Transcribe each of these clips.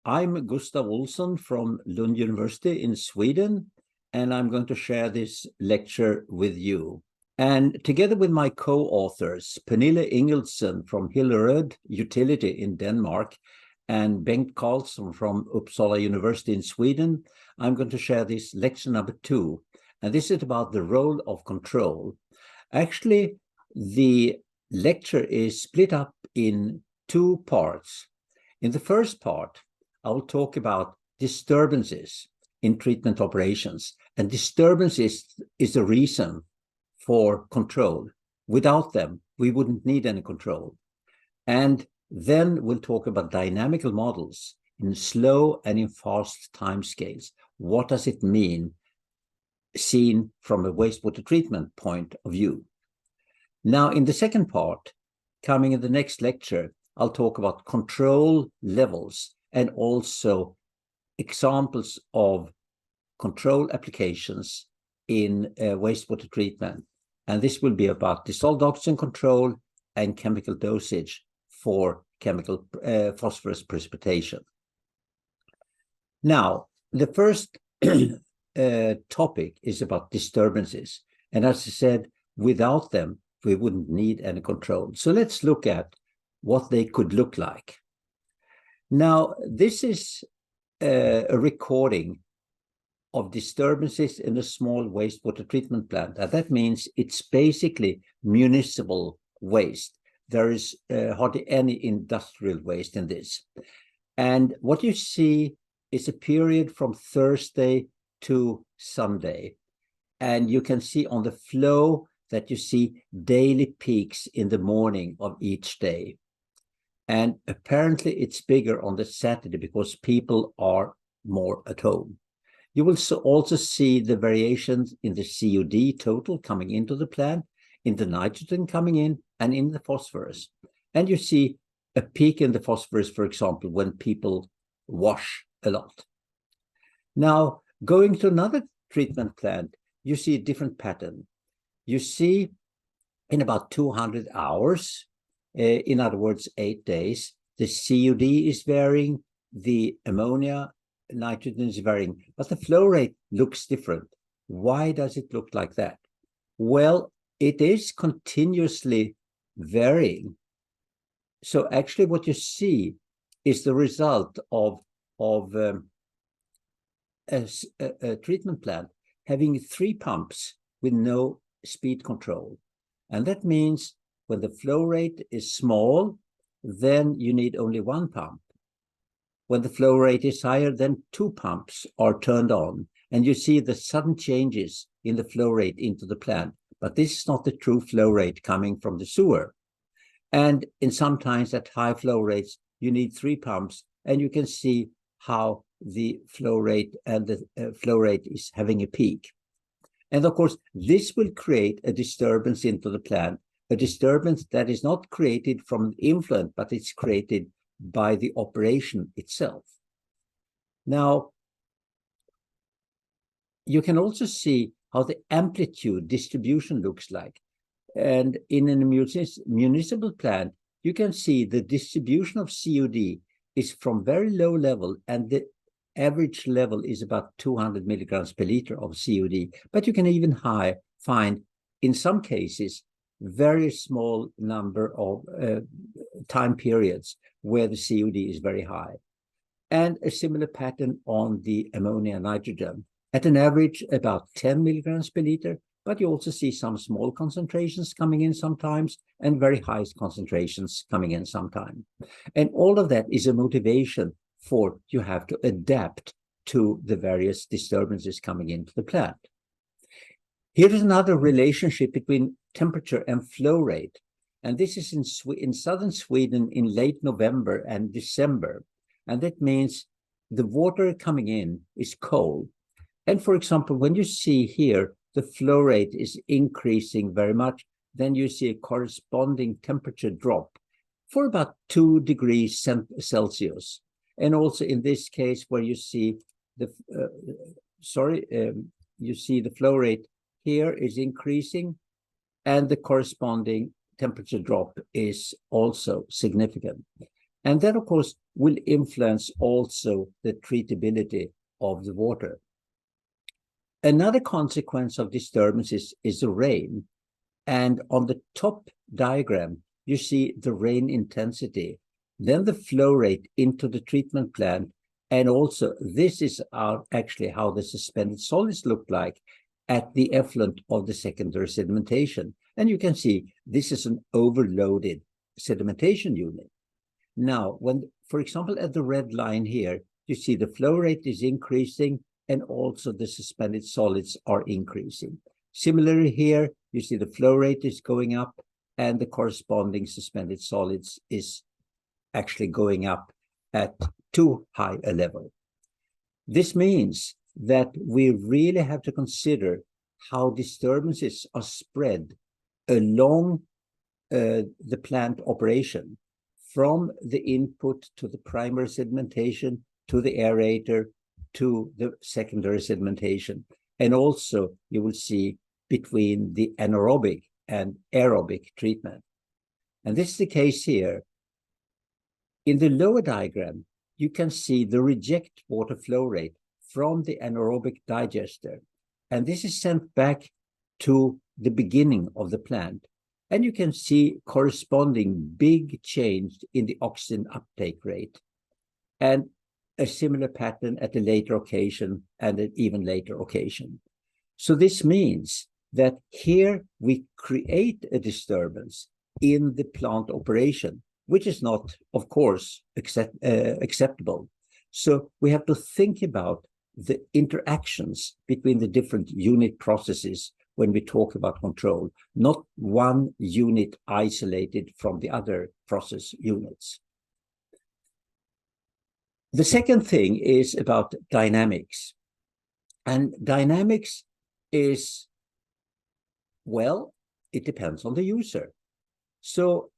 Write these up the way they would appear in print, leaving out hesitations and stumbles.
I'm Gustav Olsson from Lund University in Sweden, and I'm going to share this lecture with you. And together with my co-authors, Pernille Ingelsson from Hillerød Utility in Denmark, and Bengt Karlsson from Uppsala University in Sweden, I'm going to share this lecture number 2. And this is about the role of control. Actually, the lecture is split up in 2 parts. In the first part, I will talk about disturbances in treatment operations. And disturbances is the reason for control. Without them, we wouldn't need any control. And then we'll talk about dynamical models in slow and in fast timescales. What does it mean seen from a wastewater treatment point of view? Now, in the second part, coming in the next lecture, I'll talk about control levels and also examples of control applications in wastewater treatment. And this will be about dissolved oxygen control and chemical dosage for chemical phosphorus precipitation. Now, the first topic is about disturbances. And as I said, without them, we wouldn't need any control. So let's look at what they could look like. Now, this is a recording of disturbances in a small wastewater treatment plant. And that means it's basically municipal waste. There is hardly any industrial waste in this. And what you see is a period from Thursday to Sunday. And you can see on the flow that you see daily peaks in the morning of each day. And apparently it's bigger on the Saturday because people are more at home. You will also see the variations in the COD total coming into the plant, in the nitrogen coming in, and in the phosphorus. And you see a peak in the phosphorus, for example, when people wash a lot. Now, going to another treatment plant, you see a different pattern. You see in about 200 hours, in other words, 8 days, the COD is varying, the ammonia, nitrogen is varying, but the flow rate looks different. Why does it look like that? Well, it is continuously varying. So actually what you see is the result of a treatment plant having 3 pumps with no speed control. And that means when the flow rate is small, then you need only 1 pump. When the flow rate is higher, then 2 pumps are turned on. And you see the sudden changes in the flow rate into the plant. But this is not the true flow rate coming from the sewer. And in sometimes at high flow rates, you need 3 pumps. And you can see how the flow rate and the flow rate is having a peak. And of course, this will create a disturbance into the plant, a disturbance that is not created from influent, but it's created by the operation itself. Now, you can also see how the amplitude distribution looks like. And in a municipal plant, you can see the distribution of COD is from very low level, and the average level is about 200 milligrams per liter of COD. But you can even find, in some cases, very small number of time periods where the COD is very high. And a similar pattern on the ammonia nitrogen. At an average, about 10 milligrams per liter, but you also see some small concentrations coming in sometimes and very high concentrations coming in sometimes. And all of that is a motivation for you have to adapt to the various disturbances coming into the plant. Here is another relationship between temperature and flow rate. And this is in southern Sweden in late November and December. And that means the water coming in is cold. And for example, when you see here, the flow rate is increasing very much, then you see a corresponding temperature drop for about 2 degrees Celsius. And also in this case, where you see the, you see the flow rate here is increasing, and the corresponding temperature drop is also significant. And then, of course, will influence also the treatability of the water. Another consequence of disturbances is the rain. And on the top diagram, you see the rain intensity, then the flow rate into the treatment plant. And also, this is actually how the suspended solids look like at the effluent of the secondary sedimentation. And you can see this is an overloaded sedimentation unit. Now, when, for example, at the red line here, you see the flow rate is increasing and also the suspended solids are increasing. Similarly here, you see the flow rate is going up and the corresponding suspended solids is actually going up at too high a level. This means that we really have to consider how disturbances are spread along the plant operation, from the input to the primary sedimentation, to the aerator, to the secondary sedimentation. And also you will see between the anaerobic and aerobic treatment. And this is the case here. In the lower diagram, you can see the reject water flow rate from the anaerobic digester. And this is sent back to the beginning of the plant. And you can see corresponding big change in the oxygen uptake rate. And a similar pattern at a later occasion and an even later occasion. So this means that here we create a disturbance in the plant operation, which is not, of course, acceptable. So we have to think about the interactions between the different unit processes when we talk about control, not one unit isolated from the other process units. The second thing is about dynamics. And dynamics is, well, it depends on the user. So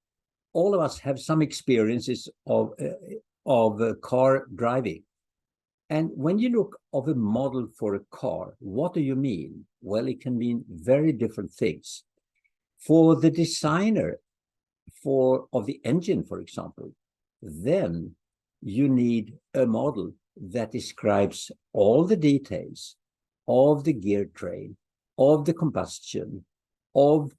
all of us have some experiences of car driving. And when you look of a model for a car, what do you mean? Well, it can mean very different things. For the designer of the engine, for example, then you need a model that describes all the details of the gear train, of the combustion, of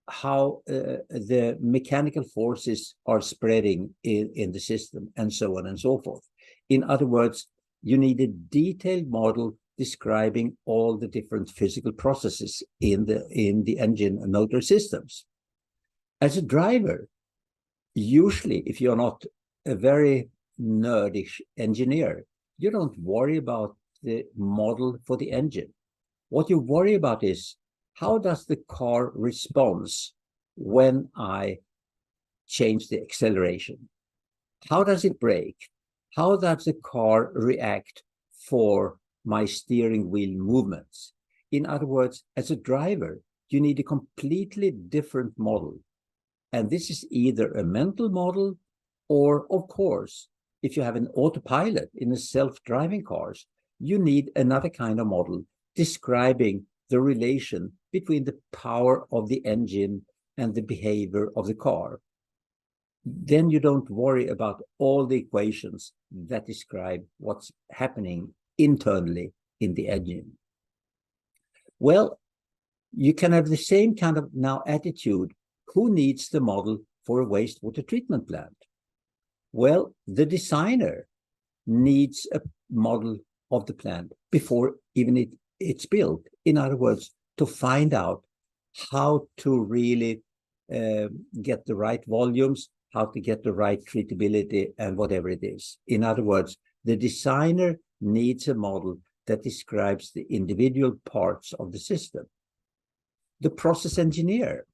how the mechanical forces are spreading in the system, and so on and so forth. In other words, you need a detailed model describing all the different physical processes in the engine and motor systems. As a driver, usually, if you're not a very nerdish engineer, you don't worry about the model for the engine. What you worry about is, how does the car respond when I change the acceleration? How does it brake? How does the car react for my steering wheel movements? In other words, as a driver, you need a completely different model. And this is either a mental model or, of course, if you have an autopilot in a self-driving cars, you need another kind of model describing the relation between the power of the engine and the behavior of the car. Then you don't worry about all the equations that describe what's happening internally in the engine. Well, you can have the same kind of now attitude. Who needs the model for a wastewater treatment plant? Well, the designer needs a model of the plant before even it's built. In other words, to find out how to really get the right volumes, how to get the right treatability, and whatever it is. In other words, the designer needs a model that describes the individual parts of the system. The process engineer,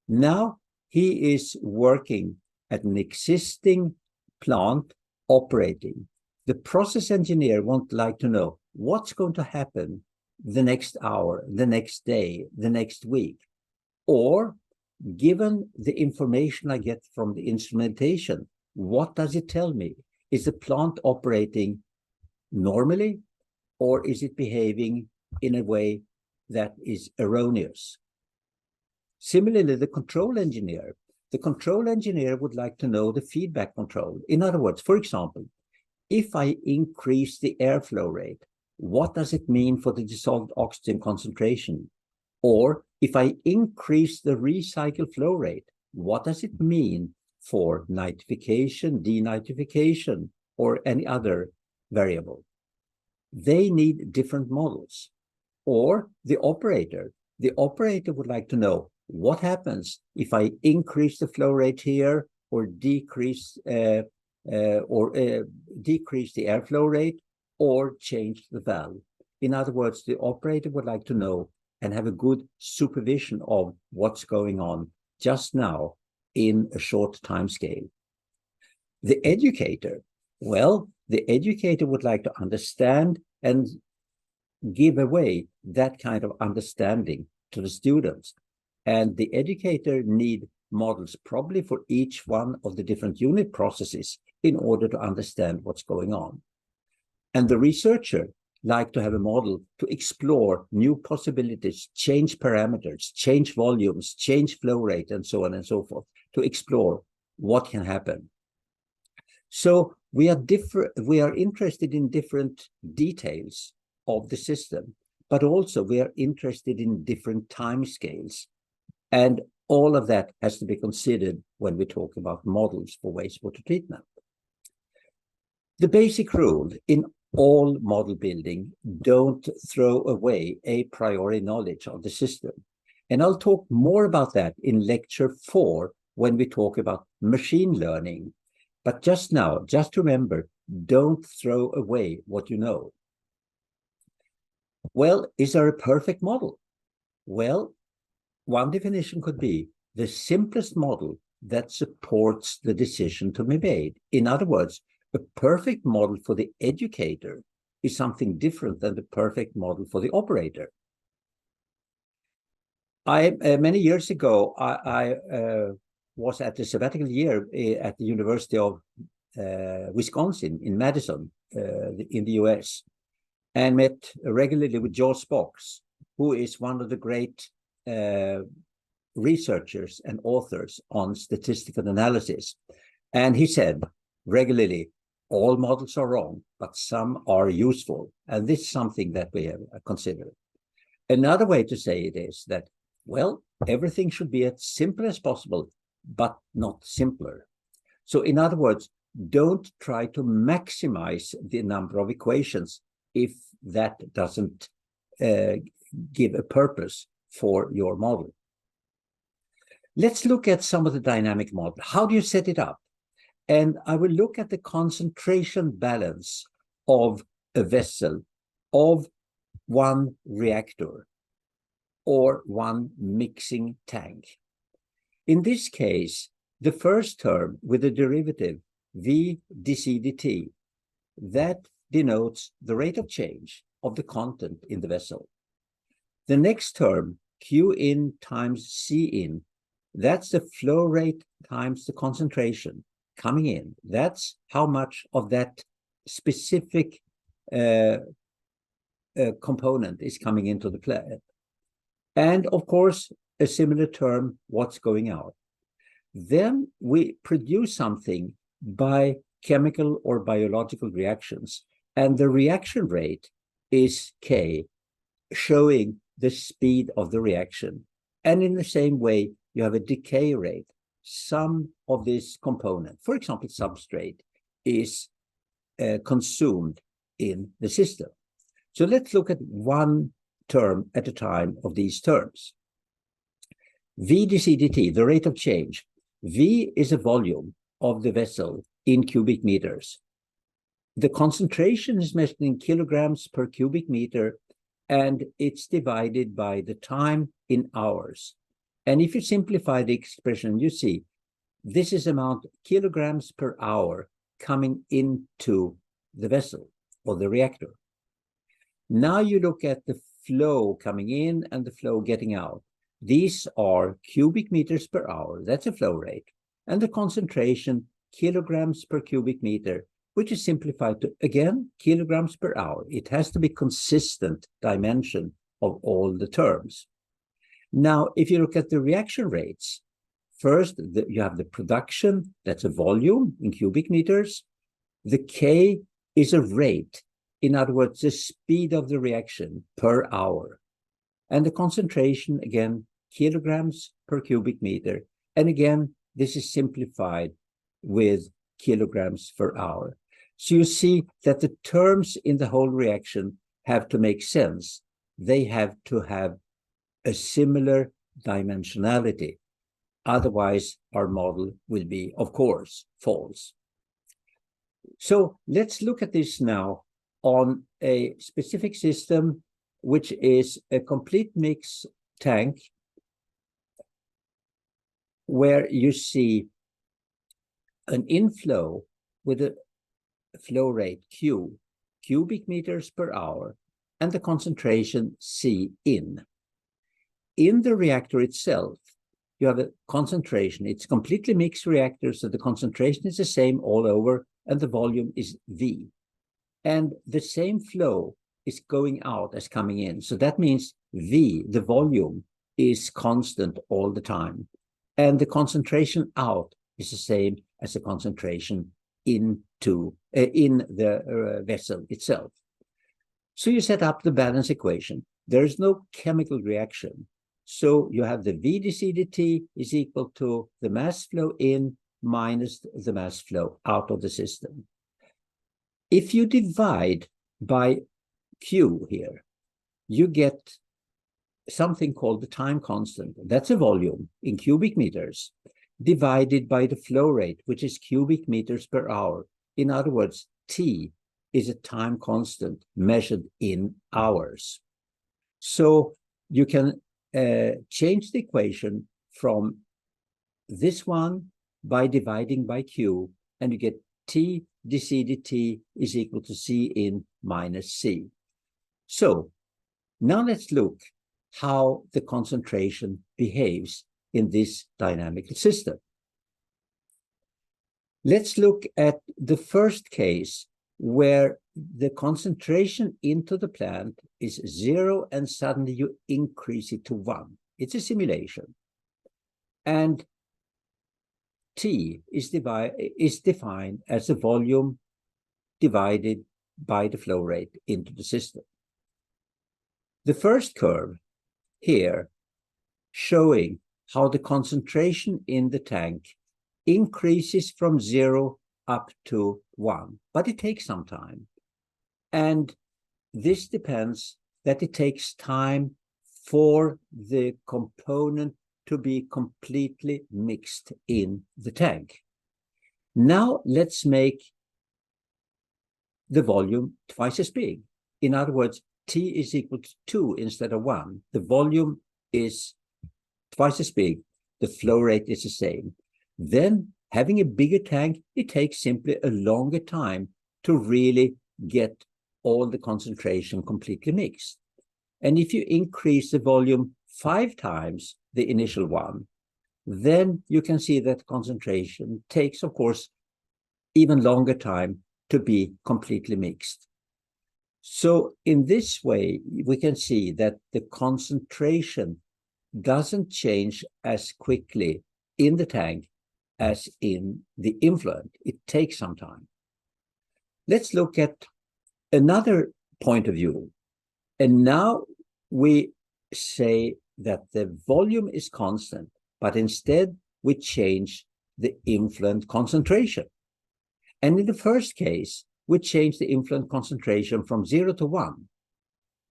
now he is working at an existing plant operating. The process engineer won't like to know what's going to happen the next hour, the next day, the next week. Or, given the information I get from the instrumentation, what does it tell me? Is the plant operating normally, or is it behaving in a way that is erroneous? Similarly, the control engineer, The control engineer would like to know the feedback control. In other words, for example, if I increase the airflow rate, what does it mean for the dissolved oxygen concentration? Or if I increase the recycle flow rate, what does it mean for nitrification, denitrification, or any other variable? They need different models. Or the operator would like to know what happens if I increase the flow rate here or decrease the airflow rate or change the valve. In other words, the operator would like to know and have a good supervision of what's going on just now in a short time scale. The educator would like to understand and give away that kind of understanding to the students. And the educator need models probably for each one of the different unit processes in order to understand what's going on. And the researcher like to have a model to explore new possibilities, change parameters, change volumes, change flow rate, and so on and so forth, to explore what can happen. So we are interested in different details of the system, but also we are interested in different time scales. And all of that has to be considered when we talk about models for wastewater treatment. The basic rule in all model building: don't throw away a priori knowledge of the system. And I'll talk more about that in lecture 4 when we talk about machine learning. But just now, just remember, don't throw away what you know. Well, is there a perfect model? Well, one definition could be the simplest model that supports the decision to be made. In other words, a perfect model for the educator is something different than the perfect model for the operator. Many years ago, I was at the sabbatical year at the University of Wisconsin in Madison in the US, and met regularly with George Box, who is one of the great researchers and authors on statistical analysis. And he said regularly, all models are wrong, but some are useful. And this is something that we have considered. Another way to say it is that, well, everything should be as simple as possible, but not simpler. So in other words, don't try to maximize the number of equations if that doesn't give a purpose for your model. Let's look at some of the dynamic model. How do you set it up? And I will look at the concentration balance of a vessel, of one reactor, or one mixing tank. In this case, the first term with the derivative V dc dt, that denotes the rate of change of the content in the vessel. The next term, Q in times C in, that's the flow rate times the concentration coming in. That's how much of that specific component is coming into the play. And of course, a similar term, what's going out. Then we produce something by chemical or biological reactions, and the reaction rate is K, showing the speed of the reaction. And in the same way, you have a decay rate. Some of this component, for example, substrate, is consumed in the system. So let's look at one term at a time of these terms. V dc dt, the rate of change. V is a volume of the vessel in cubic meters. The concentration is measured in kilograms per cubic meter, and it's divided by the time in hours. And if you simplify the expression, you see this is amount kilograms per hour coming into the vessel or the reactor. Now you look at the flow coming in and the flow getting out. These are cubic meters per hour. That's a flow rate. And the concentration, kilograms per cubic meter, which is simplified to, again, kilograms per hour. It has to be consistent dimension of all the terms. Now, if you look at the reaction rates, First, you have the production, that's a volume in cubic meters. The K is a rate, in other words, the speed of the reaction per hour. And the concentration, again, kilograms per cubic meter. And again, this is simplified with kilograms per hour. So you see that the terms in the whole reaction have to make sense. They have to have a similar dimensionality. Otherwise, our model will be, of course, false. So let's look at this now on a specific system, which is a complete mix tank, where you see an inflow with a flow rate Q, cubic meters per hour, and the concentration C in. In the reactor itself, you have a concentration. It's completely mixed reactor, so the concentration is the same all over, and the volume is V. And the same flow is going out as coming in. So that means V, the volume, is constant all the time. And the concentration out is the same as the concentration in the vessel itself. So you set up the balance equation. There is no chemical reaction. So you have the V dc dt is equal to the mass flow in minus the mass flow out of the system. If you divide by Q here, you get something called the time constant. That's a volume in cubic meters divided by the flow rate, which is cubic meters per hour. In other words, T is a time constant measured in hours. So you can change the equation from this one by dividing by Q, and you get T dc dt is equal to C in minus C. So now let's look how the concentration behaves in this dynamical system. Let's look at the first case where the concentration into the plant is 0 and suddenly you increase it to 1. It's a simulation. And T is defined as the volume divided by the flow rate into the system. The first curve here showing how the concentration in the tank increases from 0 up to 1, but it takes some time. And this depends that it takes time for the component to be completely mixed in the tank. Now let's make the volume twice as big. In other words, T is equal to 2 instead of 1. The volume is twice as big. The flow rate is the same. Then, having a bigger tank, it takes simply a longer time to really get all the concentration completely mixed. And if you increase the volume 5 times the initial one, then you can see that concentration takes, of course, even longer time to be completely mixed. So in this way, we can see that the concentration doesn't change as quickly in the tank as in the influent. It takes some time. Let's look at another point of view. And now we say that the volume is constant, but instead we change the influent concentration. And in the first case, we change the influent concentration from 0 to 1.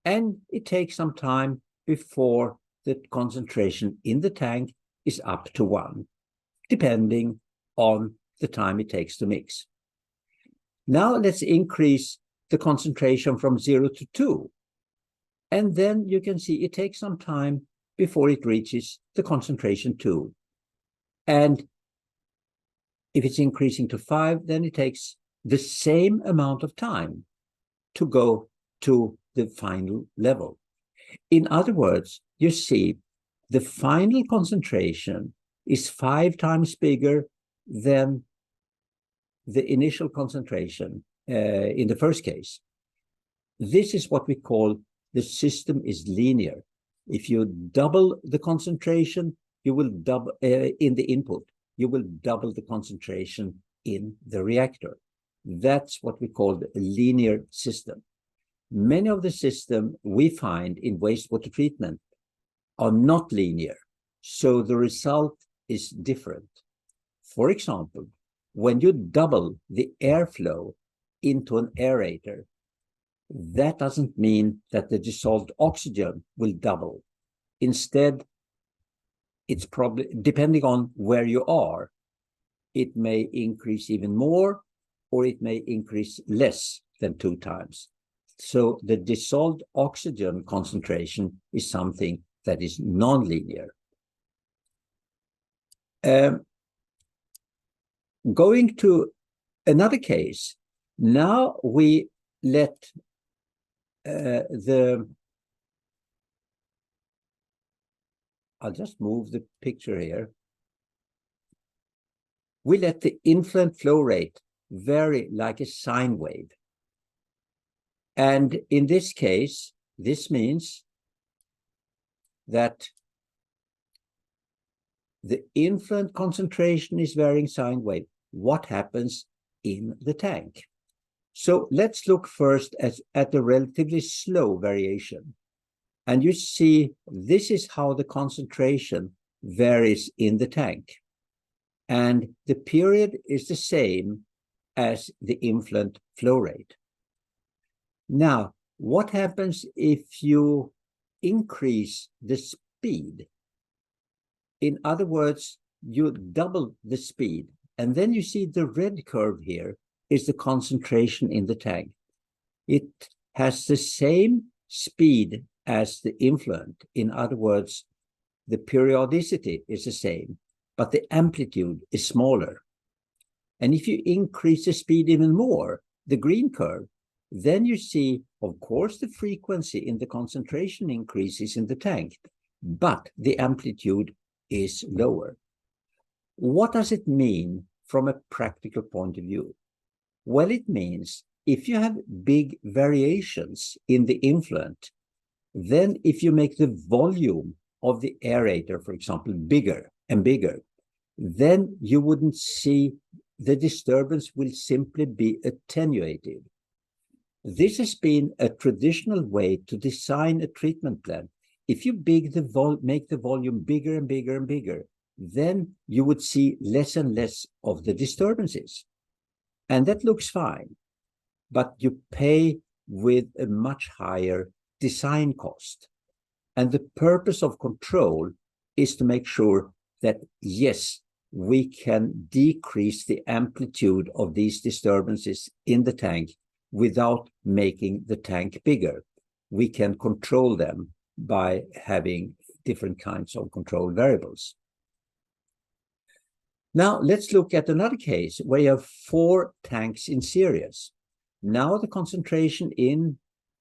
And it takes some time before the concentration in the tank is up to 1, depending on the time it takes to mix. Now let's increase the concentration from 0 to 2. And then you can see it takes some time before it reaches the concentration 2. And if it's increasing to 5, then it takes the same amount of time to go to the final level. In other words, you see the final concentration is 5 times bigger than the initial concentration in the first case. This is what we call the system is linear. If you double the concentration, you will double in the input, you will double the concentration in the reactor. That's what we call a linear system. Many of the systems we find in wastewater treatment are not linear, so the result is different. For example, when you double the airflow into an aerator, that doesn't mean that the dissolved oxygen will double. Instead, it's probably, depending on where you are, it may increase even more, or it may increase less than 2 times. So the dissolved oxygen concentration is something that is nonlinear. Going to another case, now we let I'll just move the picture here. We let the influent flow rate vary like a sine wave. And in this case, this means that the influent concentration is varying sine wave. What happens in the tank? So let's look first at the relatively slow variation. And you see, this is how the concentration varies in the tank. And the period is the same as the influent flow rate. Now, what happens if you increase the speed? In other words, you double the speed. And then you see the red curve here is the concentration in the tank. It has the same speed as the influent. In other words, the periodicity is the same, but the amplitude is smaller. And if you increase the speed even more, the green curve, then you see, of course, the frequency in the concentration increases in the tank, but the amplitude is lower. What does it mean from a practical point of view? Well, it means if you have big variations in the influent, then if you make the volume of the aerator, for example, bigger and bigger, then you wouldn't see the disturbance will simply be attenuated. This has been a traditional way to design a treatment plant. If you make the volume bigger and bigger and bigger, then you would see less and less of the disturbances. And that looks fine, but you pay with a much higher design cost. And the purpose of control is to make sure that, yes, we can decrease the amplitude of these disturbances in the tank without making the tank bigger. We can control them by having different kinds of control variables. Now, let's look at another case where you have 4 tanks in series. Now the concentration in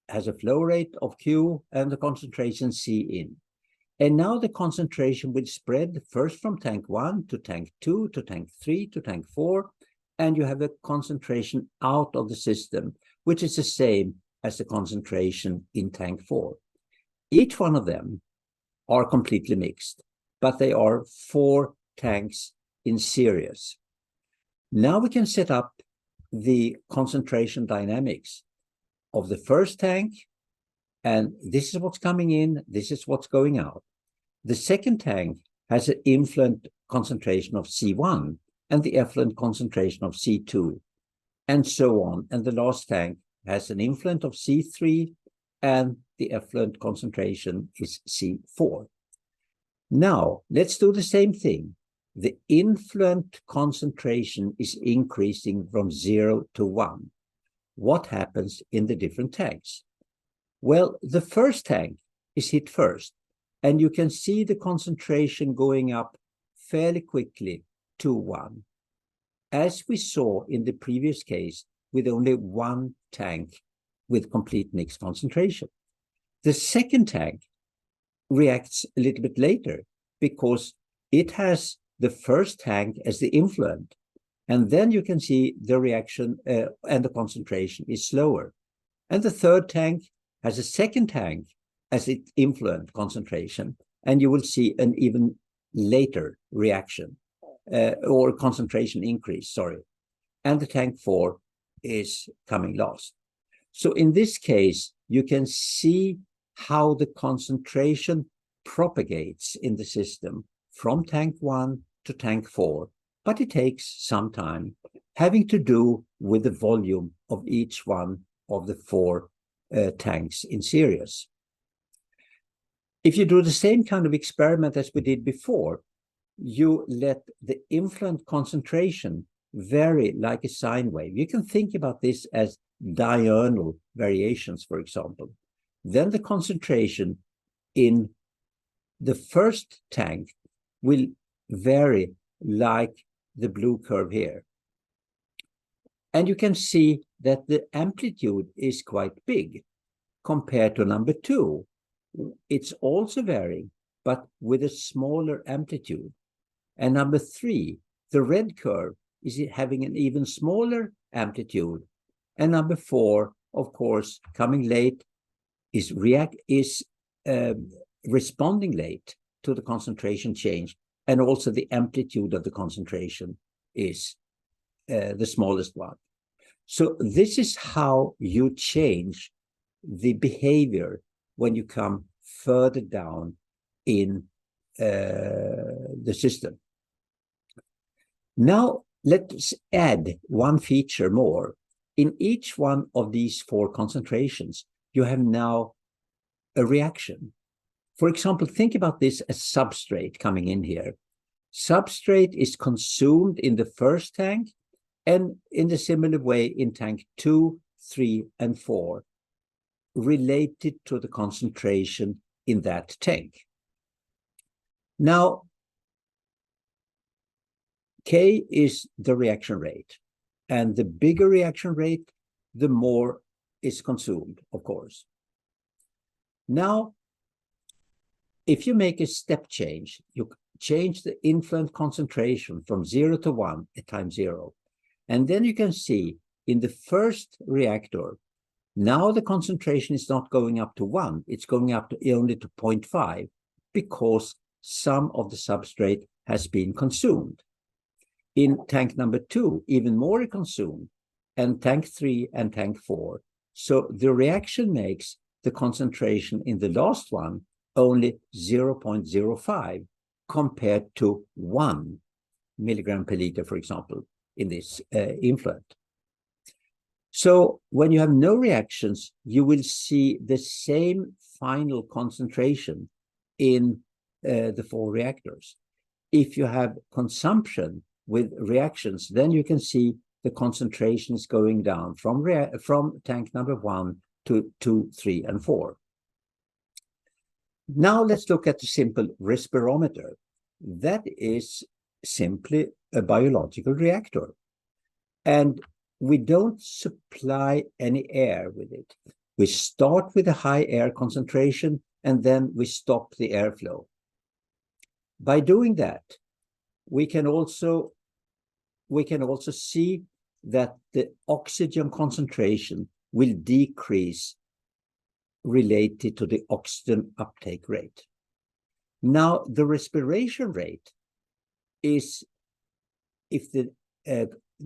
has a flow rate of Q and the concentration C in. And now the concentration will spread first from tank 1 to tank 2 to tank 3 to tank 4, and you have a concentration out of the system, which is the same as the concentration in tank 4. Each one of them are completely mixed, but they are 4 tanks in series. Now we can set up the concentration dynamics of the first tank, and this is what's coming in, this is what's going out. The second tank has an influent concentration of C1 and the effluent concentration of C2, and so on. And the last tank has an influent of C3 and the effluent concentration is C4. Now, let's do the same thing. The influent concentration is increasing from 0 to 1. What happens in the different tanks? Well, the first tank is hit first, and you can see the concentration going up fairly quickly to 1, as we saw in the previous case with only 1 tank with complete mixed concentration. The second tank reacts a little bit later because it has the first tank as the influent, and then you can see the reaction and the concentration is slower. And the third tank has a second tank as its influent concentration, and you will see an even later reaction or concentration increase, sorry. And the tank 4 is coming last. So in this case, you can see how the concentration propagates in the system from tank 1 to tank 4, but it takes some time, having to do with the volume of each one of the 4 tanks in series. If you do the same kind of experiment as we did before, you let the influent concentration vary like a sine wave. You can think about this as diurnal variations, for example. Then the concentration in the first tank will vary like the blue curve here. And you can see that the amplitude is quite big compared to number 2. It's also varying, but with a smaller amplitude. And number 3, the red curve, is having an even smaller amplitude. And number 4, of course, coming late, is responding late to the concentration change, and also the amplitude of the concentration is the smallest one. So this is how you change the behavior when you come further down in the system. Now, let's add one feature more. In each one of these 4 concentrations, you have now a reaction. For example, think about this as substrate coming in here. Substrate is consumed in the first tank, and in the similar way in tank 2, 3, and 4, related to the concentration in that tank. Now, K is the reaction rate, and the bigger reaction rate, the more is consumed, of course. Now, if you make a step change, you change the influent concentration from 0 to 1 at time 0. And then you can see in the first reactor, now the concentration is not going up to 1, it's going up to only to 0.5, because some of the substrate has been consumed. In tank number 2, even more consumed, and tank 3 and tank 4. So the reaction makes the concentration in the last one only 0.05 compared to 1 milligram per liter, for example, in this influent. So when you have no reactions, you will see the same final concentration in the 4 reactors. If you have consumption with reactions, then you can see the concentrations going down from tank number 1 to 2, 3, and 4. Now let's look at the simple respirometer. That is simply a biological reactor. And we don't supply any air with it. We start with a high air concentration, and then we stop the airflow. By doing that, we can also see that the oxygen concentration will decrease related to the oxygen uptake rate. Now, the respiration rate is, if the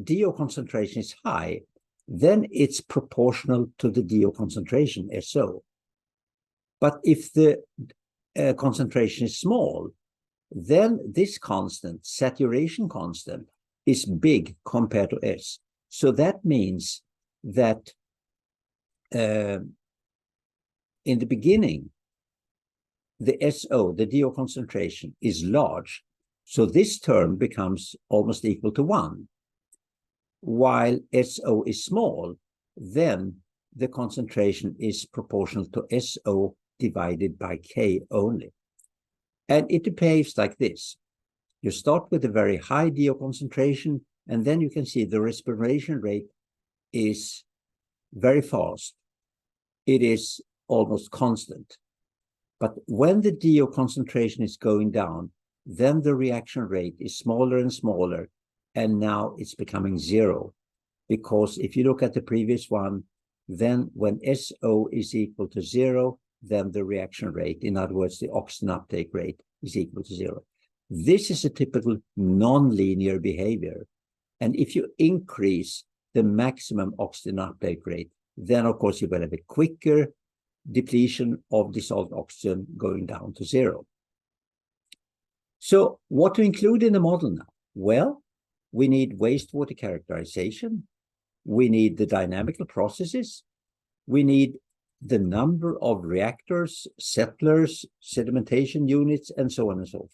DO concentration is high, then it's proportional to the DO concentration, SO. But if the concentration is small, then this constant, saturation constant, is big compared to S. So that means that in the beginning, the SO, the DO concentration, is large. So this term becomes almost equal to 1. While SO is small, then the concentration is proportional to SO divided by K only. And it behaves like this. You start with a very high DO concentration, and then you can see the respiration rate is very fast. It is almost constant. But when the DO concentration is going down, then the reaction rate is smaller and smaller, and now it's becoming 0. Because if you look at the previous one, then when SO is equal to 0, then the reaction rate, in other words, the oxygen uptake rate, is equal to 0. This is a typical non-linear behavior. And if you increase the maximum oxygen uptake rate, then of course you will have a quicker depletion of dissolved oxygen going down to zero. So what to include in the model now? Well, we need wastewater characterization. We need the dynamical processes. We need the number of reactors, settlers, sedimentation units, and so on and so forth.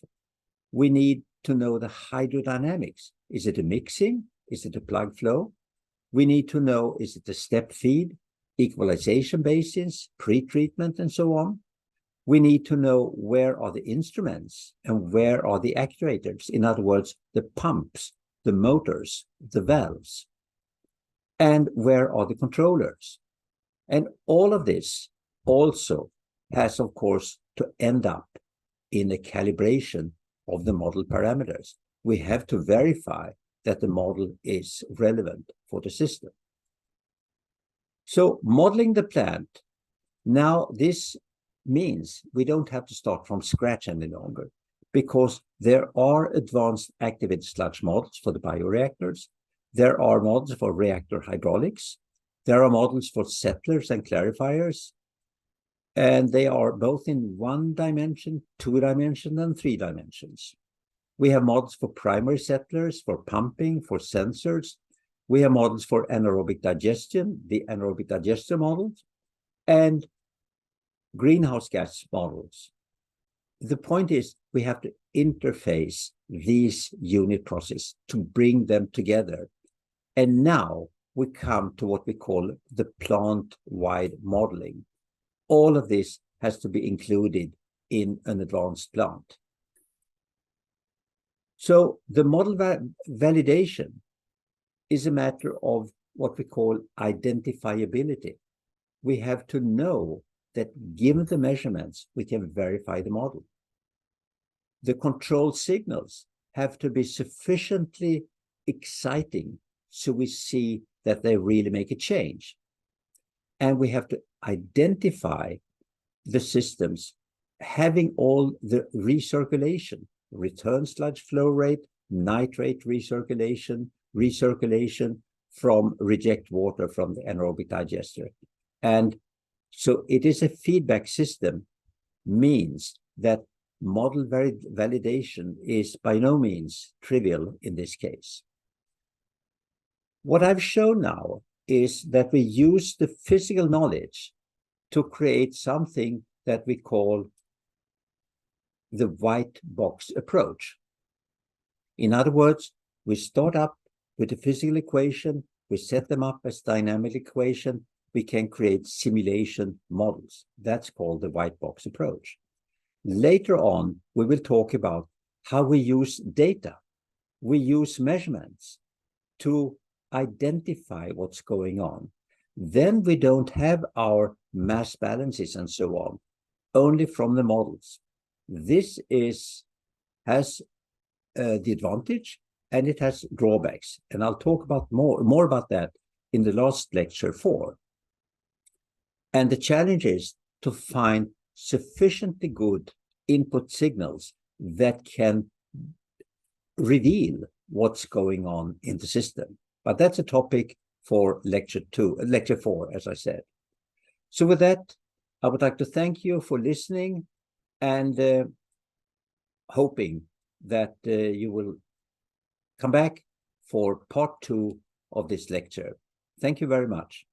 We need to know the hydrodynamics. Is it a mixing? Is it a plug flow? We need to know, is it a step feed, equalization basins, pre-treatment, and so on? We need to know where are the instruments and where are the actuators. In other words, the pumps, the motors, the valves. And where are the controllers? And all of this also has, of course, to end up in a calibration of the model parameters. We have to verify that the model is relevant for the system. So modeling the plant, now this means we don't have to start from scratch any longer, because there are advanced activated sludge models for the bioreactors. There are models for reactor hydraulics. There are models for settlers and clarifiers. And they are both in 1 dimension, 2 dimension, and 3 dimensions. We have models for primary settlers, for pumping, for sensors. We have models for anaerobic digestion, the anaerobic digester models, and greenhouse gas models. The point is we have to interface these unit processes to bring them together. And now we come to what we call the plant-wide modeling. All of this has to be included in an advanced plant. So the model validation is a matter of what we call identifiability. We have to know that given the measurements, we can verify the model. The control signals have to be sufficiently exciting so we see that they really make a change. And we have to identify the systems having all the recirculation, return sludge flow rate, nitrate recirculation, recirculation from reject water from the anaerobic digester. And so it is a feedback system, means that model validation is by no means trivial in this case. What I've shown now is that we use the physical knowledge to create something that we call the white box approach. In other words, we start up with a physical equation, we set them up as dynamic equation, we can create simulation models. That's called the white box approach. Later on, we will talk about how we use data. We use measurements to identify what's going on. Then we don't have our mass balances and so on, only from the models. This has the advantage and it has drawbacks. And I'll talk about more about that in the last lecture 4. And the challenge is to find sufficiently good input signals that can reveal what's going on in the system. But that's a topic for lecture 4, as I said. So with that, I would like to thank you for listening and hoping that you will come back for part 2 of this lecture. Thank you very much.